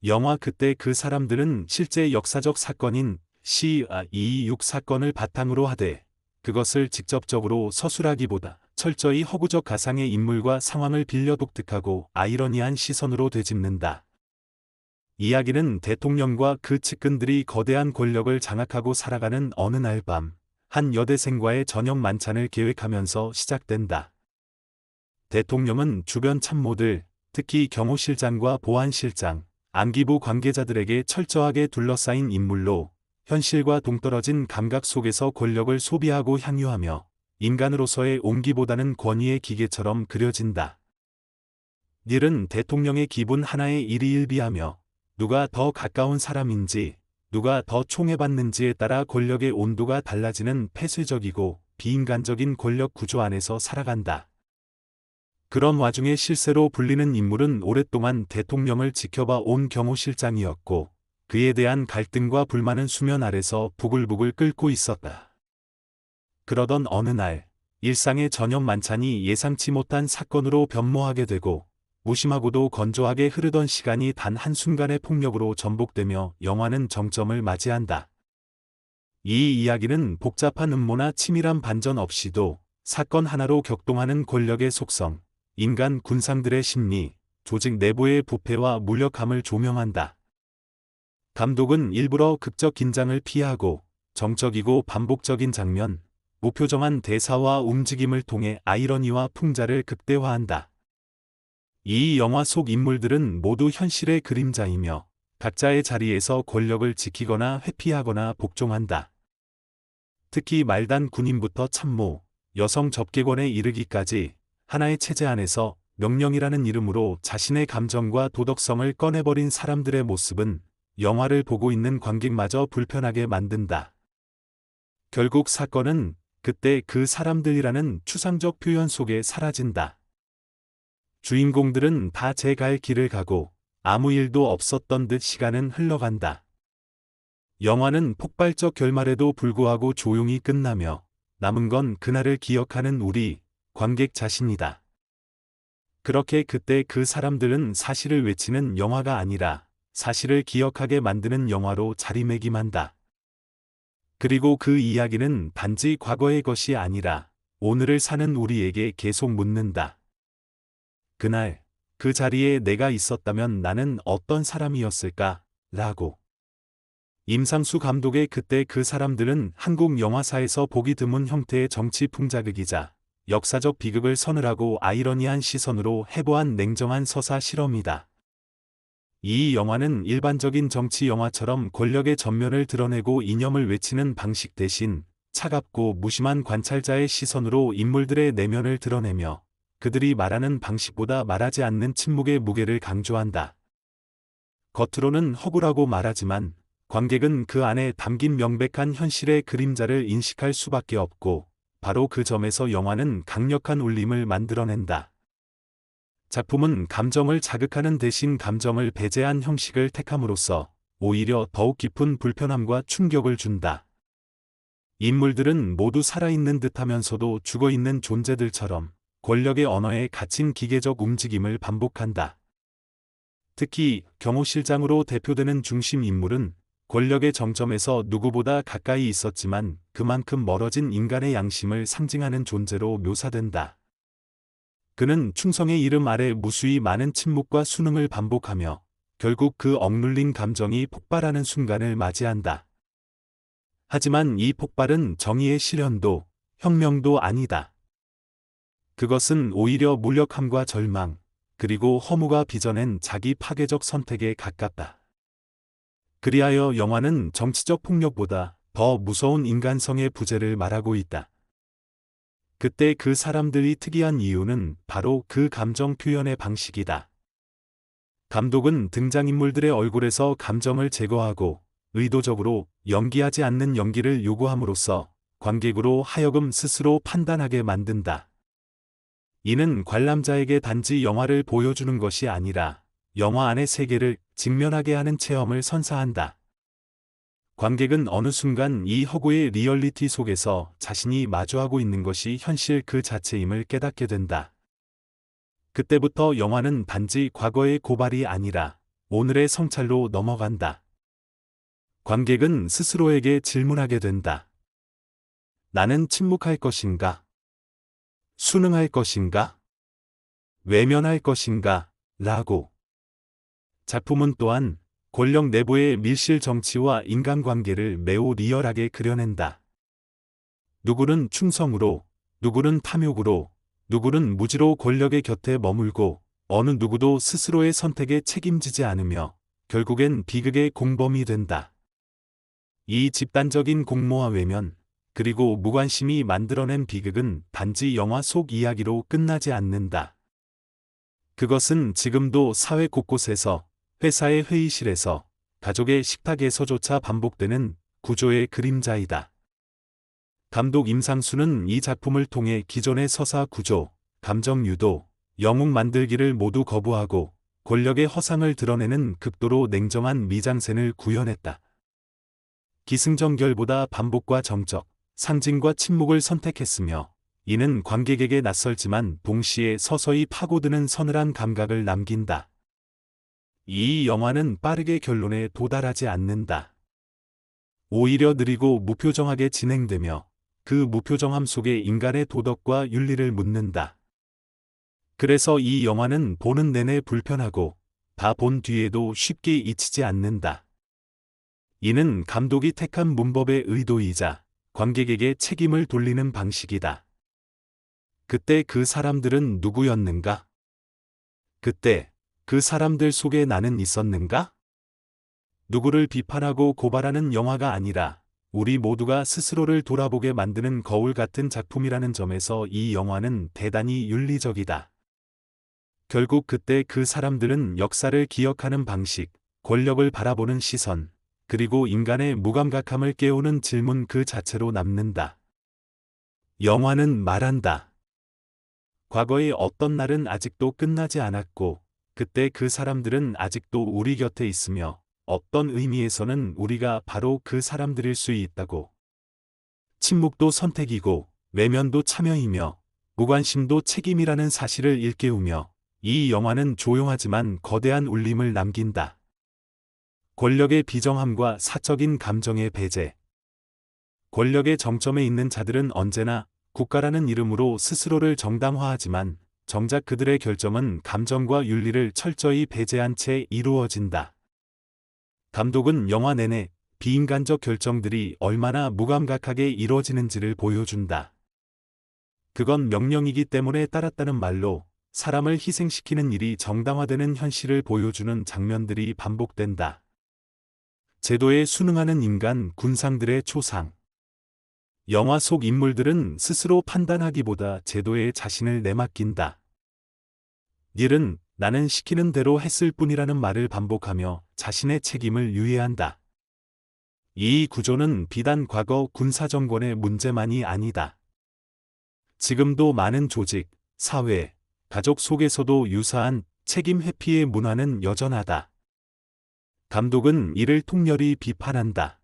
영화 그때 그 사람들은 실제 역사적 사건인 C.226 사건을 바탕으로 하되 그것을 직접적으로 서술하기보다 철저히 허구적 가상의 인물과 상황을 빌려 독특하고 아이러니한 시선으로 되짚는다. 이야기는 대통령과 그 측근들이 거대한 권력을 장악하고 살아가는 어느 날 밤, 한 여대생과의 저녁 만찬을 계획하면서 시작된다. 대통령은 주변 참모들, 특히 경호실장과 보안실장, 안기부 관계자들에게 철저하게 둘러싸인 인물로 현실과 동떨어진 감각 속에서 권력을 소비하고 향유하며 인간으로서의 온기보다는 권위의 기계처럼 그려진다. 닐은 대통령의 기분 하나에 일희일비하며 누가 더 가까운 사람인지, 누가 더 총애받는지에 따라 권력의 온도가 달라지는 폐쇄적이고 비인간적인 권력 구조 안에서 살아간다. 그런 와중에 실세로 불리는 인물은 오랫동안 대통령을 지켜봐 온 경호실장이었고 그에 대한 갈등과 불만은 수면 아래서 부글부글 끓고 있었다. 그러던 어느 날, 일상의 저녁 만찬이 예상치 못한 사건으로 변모하게 되고 무심하고도 건조하게 흐르던 시간이 단 한순간의 폭력으로 전복되며 영화는 정점을 맞이한다. 이 이야기는 복잡한 음모나 치밀한 반전 없이도 사건 하나로 격동하는 권력의 속성, 인간 군상들의 심리, 조직 내부의 부패와 무력함을 조명한다. 감독은 일부러 극적 긴장을 피하고 정적이고 반복적인 장면, 무표정한 대사와 움직임을 통해 아이러니와 풍자를 극대화한다. 이 영화 속 인물들은 모두 현실의 그림자이며 각자의 자리에서 권력을 지키거나 회피하거나 복종한다. 특히 말단 군인부터 참모, 여성 접객원에 이르기까지 하나의 체제 안에서 명령이라는 이름으로 자신의 감정과 도덕성을 꺼내버린 사람들의 모습은 영화를 보고 있는 관객마저 불편하게 만든다. 결국 사건은 그때 그 사람들이라는 추상적 표현 속에 사라진다. 주인공들은 다 제 갈 길을 가고 아무 일도 없었던 듯 시간은 흘러간다. 영화는 폭발적 결말에도 불구하고 조용히 끝나며 남은 건 그날을 기억하는 우리, 관객 자신이다. 그렇게 그때 그 사람들은 사실을 외치는 영화가 아니라 사실을 기억하게 만드는 영화로 자리매김한다. 그리고 그 이야기는 단지 과거의 것이 아니라 오늘을 사는 우리에게 계속 묻는다. 그날, 그 자리에 내가 있었다면 나는 어떤 사람이었을까? 라고. 임상수 감독의 그때 그 사람들은 한국 영화사에서 보기 드문 형태의 정치 풍자극이자 역사적 비극을 서늘하고 아이러니한 시선으로 해부한 냉정한 서사 실험이다. 이 영화는 일반적인 정치 영화처럼 권력의 전면을 드러내고 이념을 외치는 방식 대신 차갑고 무심한 관찰자의 시선으로 인물들의 내면을 드러내며 그들이 말하는 방식보다 말하지 않는 침묵의 무게를 강조한다. 겉으로는 허구라고 말하지만 관객은 그 안에 담긴 명백한 현실의 그림자를 인식할 수밖에 없고 바로 그 점에서 영화는 강력한 울림을 만들어낸다. 작품은 감정을 자극하는 대신 감정을 배제한 형식을 택함으로써 오히려 더욱 깊은 불편함과 충격을 준다. 인물들은 모두 살아있는 듯하면서도 죽어있는 존재들처럼 권력의 언어에 갇힌 기계적 움직임을 반복한다. 특히 경호실장으로 대표되는 중심 인물은 권력의 정점에서 누구보다 가까이 있었지만 그만큼 멀어진 인간의 양심을 상징하는 존재로 묘사된다. 그는 충성의 이름 아래 무수히 많은 침묵과 수능을 반복하며 결국 그 억눌린 감정이 폭발하는 순간을 맞이한다. 하지만 이 폭발은 정의의 실현도, 혁명도 아니다. 그것은 오히려 무력함과 절망, 그리고 허무가 빚어낸 자기 파괴적 선택에 가깝다. 그리하여 영화는 정치적 폭력보다 더 무서운 인간성의 부재를 말하고 있다. 그때 그 사람들이 특이한 이유는 바로 그 감정 표현의 방식이다. 감독은 등장인물들의 얼굴에서 감정을 제거하고 의도적으로 연기하지 않는 연기를 요구함으로써 관객으로 하여금 스스로 판단하게 만든다. 이는 관람자에게 단지 영화를 보여주는 것이 아니라 영화 안의 세계를 직면하게 하는 체험을 선사한다. 관객은 어느 순간 이 허구의 리얼리티 속에서 자신이 마주하고 있는 것이 현실 그 자체임을 깨닫게 된다. 그때부터 영화는 단지 과거의 고발이 아니라 오늘의 성찰로 넘어간다. 관객은 스스로에게 질문하게 된다. 나는 침묵할 것인가? 순응할 것인가? 외면할 것인가? 라고. 작품은 또한 권력 내부의 밀실 정치와 인간관계를 매우 리얼하게 그려낸다. 누구는 충성으로, 누구는 탐욕으로, 누구는 무지로 권력의 곁에 머물고 어느 누구도 스스로의 선택에 책임지지 않으며 결국엔 비극의 공범이 된다. 이 집단적인 공모와 외면, 그리고 무관심이 만들어낸 비극은 단지 영화 속 이야기로 끝나지 않는다. 그것은 지금도 사회 곳곳에서, 회사의 회의실에서, 가족의 식탁에서조차 반복되는 구조의 그림자이다. 감독 임상수는 이 작품을 통해 기존의 서사 구조, 감정 유도, 영웅 만들기를 모두 거부하고 권력의 허상을 드러내는 극도로 냉정한 미장센을 구현했다. 기승전결보다 반복과 정적, 상징과 침묵을 선택했으며 이는 관객에게 낯설지만 동시에 서서히 파고드는 서늘한 감각을 남긴다. 이 영화는 빠르게 결론에 도달하지 않는다. 오히려 느리고 무표정하게 진행되며 그 무표정함 속에 인간의 도덕과 윤리를 묻는다. 그래서 이 영화는 보는 내내 불편하고 다 본 뒤에도 쉽게 잊히지 않는다. 이는 감독이 택한 문법의 의도이자 관객에게 책임을 돌리는 방식이다. 그때 그 사람들은 누구였는가? 그때 그 사람들 속에 나는 있었는가? 누구를 비판하고 고발하는 영화가 아니라 우리 모두가 스스로를 돌아보게 만드는 거울 같은 작품이라는 점에서 이 영화는 대단히 윤리적이다. 결국 그때 그 사람들은 역사를 기억하는 방식, 권력을 바라보는 시선, 그리고 인간의 무감각함을 깨우는 질문 그 자체로 남는다. 영화는 말한다. 과거의 어떤 날은 아직도 끝나지 않았고, 그때 그 사람들은 아직도 우리 곁에 있으며, 어떤 의미에서는 우리가 바로 그 사람들일 수 있다고. 침묵도 선택이고, 외면도 참여이며, 무관심도 책임이라는 사실을 일깨우며, 이 영화는 조용하지만 거대한 울림을 남긴다. 권력의 비정함과 사적인 감정의 배제. 권력의 정점에 있는 자들은 언제나 국가라는 이름으로 스스로를 정당화하지만 정작 그들의 결정은 감정과 윤리를 철저히 배제한 채 이루어진다. 감독은 영화 내내 비인간적 결정들이 얼마나 무감각하게 이루어지는지를 보여준다. 그건 명령이기 때문에 따랐다는 말로 사람을 희생시키는 일이 정당화되는 현실을 보여주는 장면들이 반복된다. 제도에 순응하는 인간 군상들의 초상. 영화 속 인물들은 스스로 판단하기보다 제도에 자신을 내맡긴다. 닐은 나는 시키는 대로 했을 뿐이라는 말을 반복하며 자신의 책임을 유예한다. 이 구조는 비단 과거 군사정권의 문제만이 아니다. 지금도 많은 조직, 사회, 가족 속에서도 유사한 책임 회피의 문화는 여전하다. 감독은 이를 통렬히 비판한다.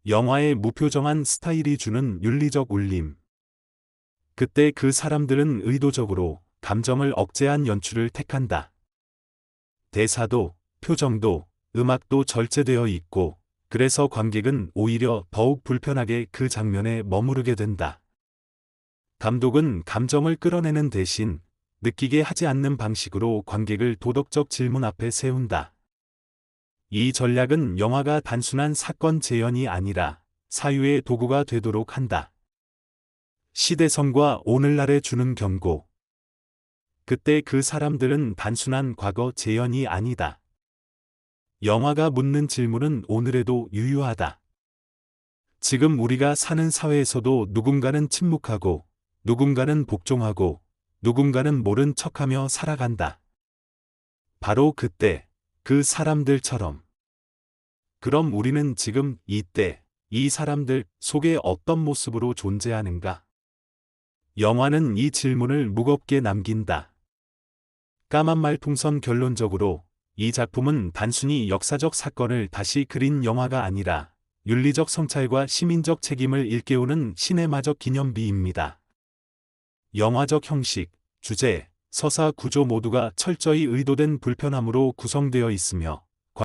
영화의 무표정한 스타일이 주는 윤리적 울림. 그때 그 사람들은 의도적으로 감정을 억제한 연출을 택한다. 대사도, 표정도, 음악도 절제되어 있고, 그래서 관객은 오히려 더욱 불편하게 그 장면에 머무르게 된다. 감독은 감정을 끌어내는 대신 느끼게 하지 않는 방식으로 관객을 도덕적 질문 앞에 세운다. 이 전략은 영화가 단순한 사건 재현이 아니라 사유의 도구가 되도록 한다. 시대성과 오늘날에 주는 경고. 그때 그 사람들은 단순한 과거 재현이 아니다. 영화가 묻는 질문은 오늘에도 유효하다. 지금 우리가 사는 사회에서도 누군가는 침묵하고, 누군가는 복종하고, 누군가는 모른 척하며 살아간다. 바로 그때, 그 사람들처럼. 그럼 우리는 지금 이때, 이 사람들 속에 어떤 모습으로 존재하는가? 영화는 이 질문을 무겁게 남긴다. 까만 말풍선. 결론적으로 이 작품은 단순히 역사적 사건을 다시 그린 영화가 아니라 윤리적 성찰과 시민적 책임을 일깨우는 시네마적 기념비입니다. 영화적 형식, 주제, 서사 구조 모두가 철저히 의도된 불편함으로 구성되어 있으며